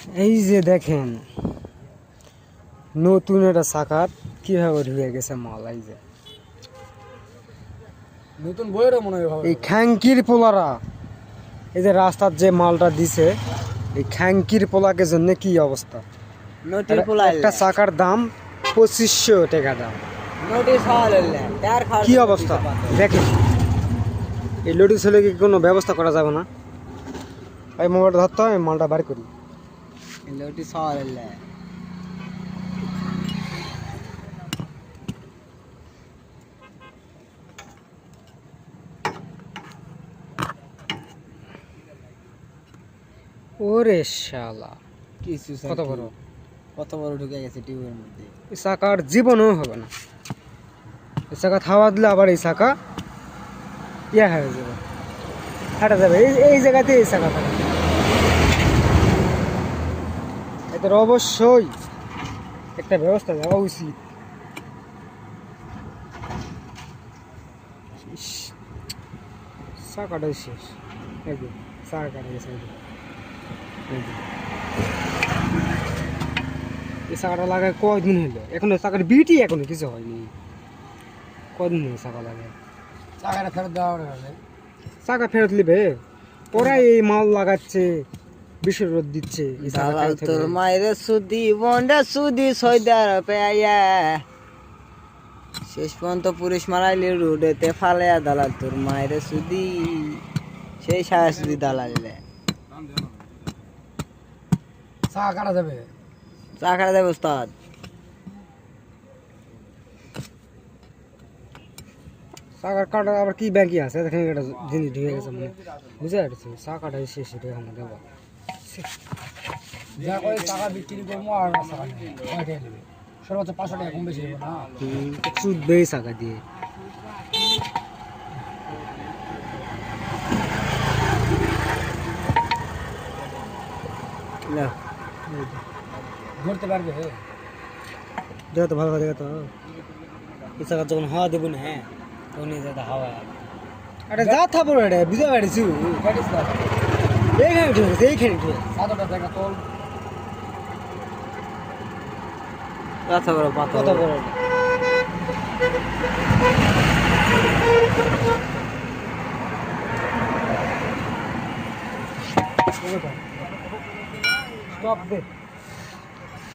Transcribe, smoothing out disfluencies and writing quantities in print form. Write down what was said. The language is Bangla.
এই যে দেখেন নতুন একটা চাকাত কিভাবে ঢুকে গেছে মাল। এই যে নতুন বইয়েরও মনে হয় এই খ্যাঙ্কির পোলারা এই যে রাস্তার যে মালটা দিছে, এই খ্যাঙ্কির পোলাকে জন্য কি অবস্থা। একটা চাকার দাম 2500 টাকা দাম। কি অবস্থা দেখেন। এই লোডিস হলে কি কোনো ব্যবস্থা করা যাবে না? এই মোবাইলটা ধরতে হয়, মালটা বার করি। ওরে শালা কিছু কত বড় ঢুকে গেছে টিউবের মধ্যে। এই চাকার জীবনও হবে না। এই চাকা থাওয়া দিলে আবার এই চাকা ইয়া হয়ে যাবে, হাঁটা যাবে। এই জায়গাতে এই চাকা থাকে। এদের অবশ্যই একটা ব্যবস্থা দেওয়া উচিত। চাকাটাই শেষ। এই যে চাকা কাটা গেছে। এই চাকাটা লাগায় কয়দিন হলো, এখনো চাকার বিটি এখনো কিছু হয়নি। কদিন হলো চাকা লাগায়। চাকাটা ফেরত দেওয়া হবে। চাকা ফেরত নিবে, ওরাই এই মাল লাগাচ্ছে, বিশ্ব রোদ দিচ্ছে। দালাল তোর মায়ের সুদি বন্ডা সুদি সয়দার পেয়া শেষ পর্যন্ত পুলিশ মারাইলে রোডেতে ফালেয়া। দালাল তোর মায়ের সুদি সেই সায়া সুদি দালালে চা কাটা যাবে। চা কাটা যাবে ওস্তাদ। চাকার কাটা আবার কি ব্যাংকি আছে, দেখেন একটা জিনিস ঢুকে গেছে মানে বুঝে পারছি। চাকাটাই শেষ, এটা আমরা দেবো যা করে টাকা বিক্রি করবো আর সর্বোচ্চ 500 টাকা কম বেশি না চুদবে চাকা দিয়ে। ধরতে পারবে? দেখো তো ভালো করে, দেখো তো এই চাকা যখন হাওয়া দেবো না, হ্যাঁ তখন এই জায়গাটা হাওয়া আরে যা থাপড় এটা বুঝে পারছি। এইখানে উঠে গেছে, এইখানে উঠে সাতটা দেখা তোল কত বড় পাতা, কত বড় স্টপ দে।